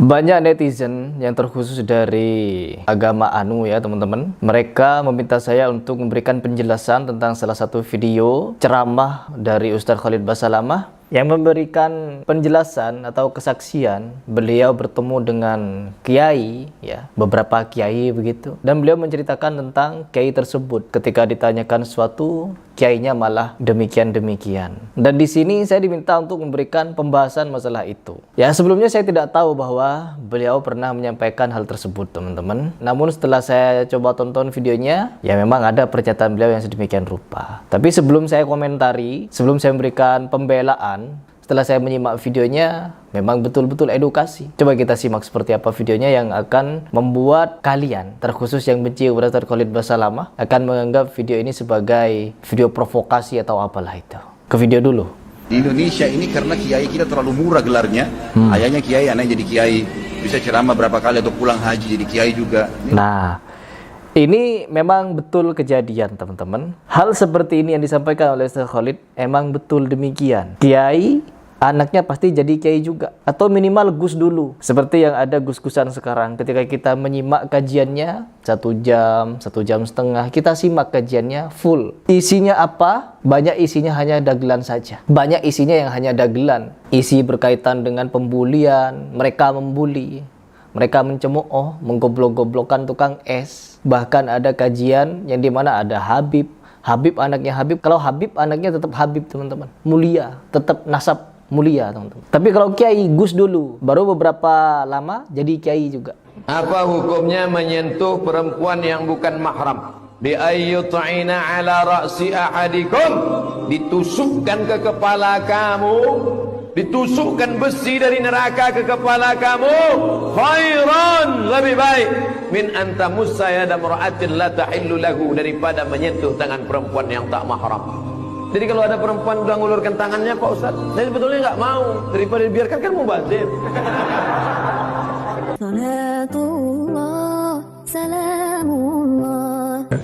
Banyak netizen yang terkhusus dari agama Anu ya teman-teman. Mereka meminta saya untuk memberikan penjelasan tentang salah satu video ceramah dari Ustadz Khalid Basalamah yang memberikan penjelasan atau kesaksian beliau bertemu dengan kiai ya, beberapa kiai begitu, dan beliau menceritakan tentang kiai tersebut. Ketika ditanyakan sesuatu, kiainya malah demikian-demikian. Dan di sini saya diminta untuk memberikan pembahasan masalah itu. Ya, sebelumnya saya tidak tahu bahwa beliau pernah menyampaikan hal tersebut, teman-teman. Namun setelah saya coba tonton videonya, ya memang ada pernyataan beliau yang sedemikian rupa. Tapi sebelum saya komentari, sebelum saya memberikan pembelaan, setelah saya menyimak videonya, memang betul-betul edukasi. Coba kita simak seperti apa videonya yang akan membuat kalian, terkhusus yang benci kepada Ustadz Khalid Basalamah, akan menganggap video ini sebagai video provokasi atau apalah itu. Ke video dulu. Di Indonesia ini karena kiai kita terlalu murah gelarnya, ayahnya kiai, anaknya jadi kiai, bisa ceramah berapa kali atau pulang haji jadi kiai juga. Nah, ini memang betul kejadian teman-teman. Hal seperti ini yang disampaikan oleh Ustadz Khalid emang betul demikian. Kiai, anaknya pasti jadi kiai juga, atau minimal gus dulu. Seperti yang ada gus-gusan sekarang. Ketika kita menyimak kajiannya 1 jam, 1,5 jam, kita simak kajiannya full. Isinya apa? Banyak isinya hanya dagelan saja. Banyak isinya yang hanya dagelan. Isi berkaitan dengan pembulian, mereka membuli, mereka mencemooh, menggoblok-goblokkan tukang es. Bahkan ada kajian yang dimana ada Habib anaknya Habib. Kalau Habib anaknya tetap Habib teman-teman, mulia, tetap nasab mulia teman-teman. Tapi kalau kiai gus dulu, baru beberapa lama jadi kiai juga. Apa hukumnya menyentuh perempuan yang bukan mahram? Bi ayyut'ina ala ra'si ahadikum, ditusukkan ke kepala kamu, ditusukkan besi dari neraka ke kepala kamu, khairan, lebih baik min antamussa yada mar'atin la tahillu lahu, daripada menyentuh tangan perempuan yang tak mahram. Jadi kalau ada perempuan udah ngulurkan tangannya, Pak Ustaz, saya sebetulnya nggak mau, daripada dibiarkan kan mubazir.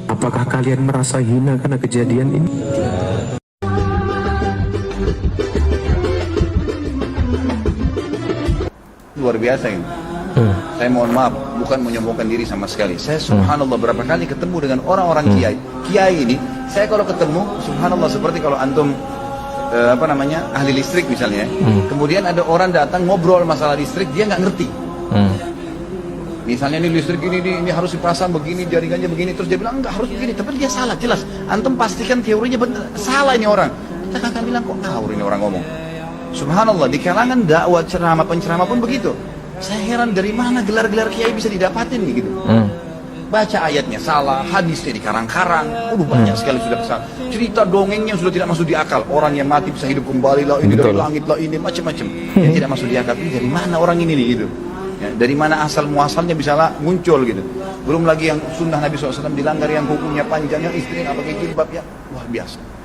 Apakah kalian merasa hina karena kejadian ini? Luar biasa ini. Saya mohon maaf, bukan menyombongkan diri sama sekali. Saya subhanallah berapa kali ketemu dengan orang-orang kiai. Kiai ini, saya kalau ketemu, subhanallah seperti kalau antum ahli listrik misalnya. Kemudian ada orang datang ngobrol masalah listrik, dia nggak ngerti. Misalnya ini listrik ini harus dipasang begini, jaringannya begini, terus dia bilang enggak harus begini, tapi dia salah jelas. Antum pastikan teorinya benar, salah ini orang. Kita akan bilang kok ngawur ini orang ngomong. Subhanallah, di kalangan dakwah ceramah penceramah pun begitu. Saya heran dari mana gelar-gelar kiai bisa didapatin gitu. Baca ayatnya salah, hadisnya dikarang-karang, banyak sekali sudah salah. Cerita dongengnya sudah tidak masuk di akal. Orang yang mati bisa hidup kembali lah, ini dari langit lah, ini macam-macam. Yang tidak masuk di akal. Ini dari mana orang ini nih gitu? Ya, dari mana asal muasalnya bisa muncul gitu. Belum lagi yang sunnah Nabi SAW dilanggar, yang hukumnya panjang, yang istri nggak pakai jilbab, ya wah biasa.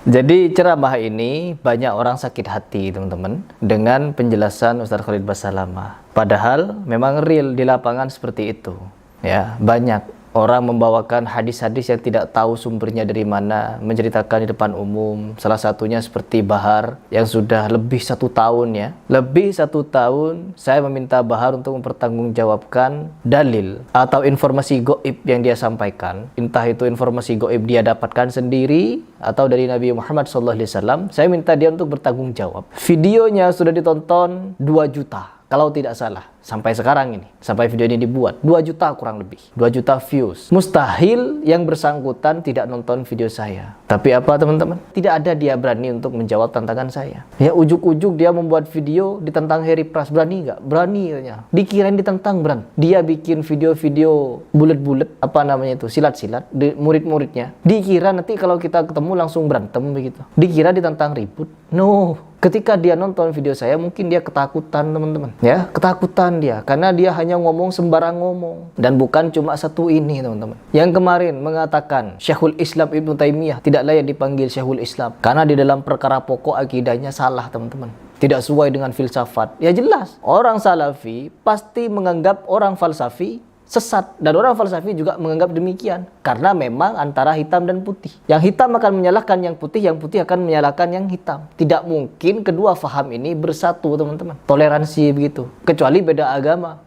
Jadi ceramah ini banyak orang sakit hati teman-teman dengan penjelasan Ustadz Khalid Basalamah. Padahal memang real di lapangan seperti itu. Ya, banyak orang membawakan hadis-hadis yang tidak tahu sumbernya dari mana, menceritakan di depan umum. Salah satunya seperti Bahar yang sudah lebih 1 tahun ya. Lebih 1 tahun saya meminta Bahar untuk mempertanggungjawabkan dalil atau informasi gaib yang dia sampaikan. Entah itu informasi gaib dia dapatkan sendiri atau dari Nabi Muhammad SAW. Saya minta dia untuk bertanggung jawab. Videonya sudah ditonton 2 juta. Kalau tidak salah, sampai sekarang ini, sampai video ini dibuat, 2 juta kurang lebih, 2 juta views. Mustahil yang bersangkutan tidak nonton video saya. Tapi apa teman-teman? Tidak ada dia berani untuk menjawab tantangan saya. Ya, ujuk-ujuk dia membuat video ditentang Harry Pras, berani nggak? Berani katanya. Dikirain ditentang beran. Dia bikin video-video bulet-bulet, apa namanya itu, silat-silat, murid-muridnya. Dikira nanti kalau kita ketemu langsung berantem begitu. Dikira ditentang ribut. No. Ketika dia nonton video saya, mungkin dia ketakutan teman-teman. Ya, ketakutan dia. Karena dia hanya ngomong sembarang ngomong. Dan bukan cuma satu ini teman-teman. Yang kemarin mengatakan Syekhul Islam Ibnu Taimiyah tidak layak dipanggil Syekhul Islam. Karena di dalam perkara pokok akidahnya salah teman-teman. Tidak sesuai dengan filsafat. Ya jelas, orang salafi pasti menganggap orang falsafi sesat. Dan orang falsafi juga menganggap demikian. Karena memang antara hitam dan putih. Yang hitam akan menyalahkan yang putih akan menyalahkan yang hitam. Tidak mungkin kedua faham ini bersatu, teman-teman. Toleransi begitu. Kecuali beda agama.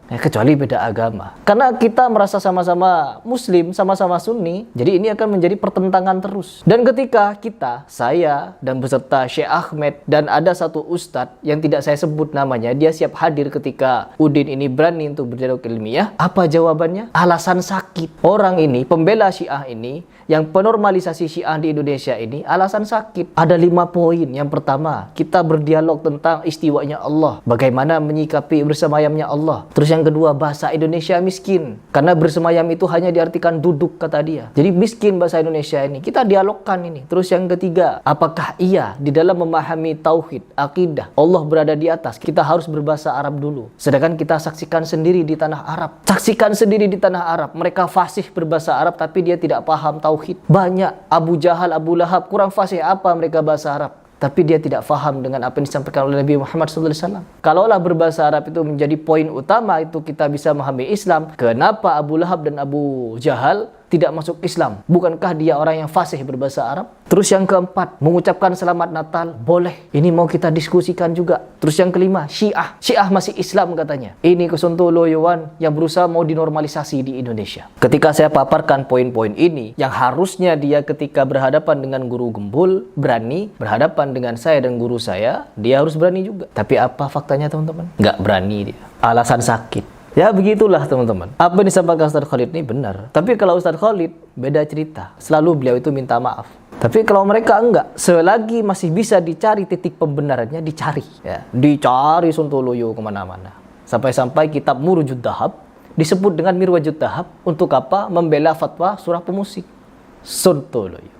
Karena kita merasa sama-sama Muslim, sama-sama Sunni, jadi ini akan menjadi pertentangan terus. Dan ketika saya dan beserta Syekh Ahmed dan ada satu ustadz yang tidak saya sebut namanya, dia siap hadir ketika Udin ini berani untuk berdialog ilmiah. Apa jawabannya? Alasan sakit. Orang ini, pembela Syiah ini, yang penormalisasi Syiah di Indonesia ini, alasan sakit. Ada 5 poin. Yang pertama, kita berdialog tentang istiwanya Allah. Bagaimana menyikapi bersemayamnya Allah. Terus yang kedua, bahasa Indonesia miskin. Karena bersemayam itu hanya diartikan duduk, kata dia. Jadi miskin bahasa Indonesia ini. Kita dialogkan ini. Terus yang ketiga, apakah iya di dalam memahami tauhid, akidah, Allah berada di atas, kita harus berbahasa Arab dulu. Sedangkan kita saksikan sendiri di tanah Arab. Mereka fasih berbahasa Arab tapi dia tidak paham tauhid. Banyak Abu Jahal, Abu Lahab kurang fasih apa mereka bahasa Arab, tapi dia tidak faham dengan apa yang disampaikan oleh Nabi Muhammad SAW. Kalaulah berbahasa Arab itu menjadi poin utama, itu kita bisa memahami Islam. Kenapa Abu Lahab dan Abu Jahal tidak masuk Islam? Bukankah dia orang yang fasih berbahasa Arab? Terus yang keempat, mengucapkan selamat Natal boleh. Ini mau kita diskusikan juga. Terus yang kelima, Syiah masih Islam katanya. Ini kesontoloyoan yang berusaha mau dinormalisasi di Indonesia. Ketika saya paparkan poin-poin ini, yang harusnya dia ketika berhadapan dengan guru gembul berani, berhadapan dengan saya dan guru saya, dia harus berani juga. Tapi apa faktanya, teman-teman? Nggak berani dia. Alasan sakit. Ya begitulah, teman-teman. Apa yang disampaikan Ustaz Khalid ini benar. Tapi kalau Ustaz Khalid beda cerita. Selalu beliau itu minta maaf. Tapi kalau mereka enggak, selagi masih bisa dicari titik pembenarannya, dicari. Ya, dicari sontoloyo kemana-mana. Sampai-sampai kitab Murujud Dahab disebut dengan Mirwajud Dahab. Untuk apa? Membela fatwa surah pemusik. Sontoloyo.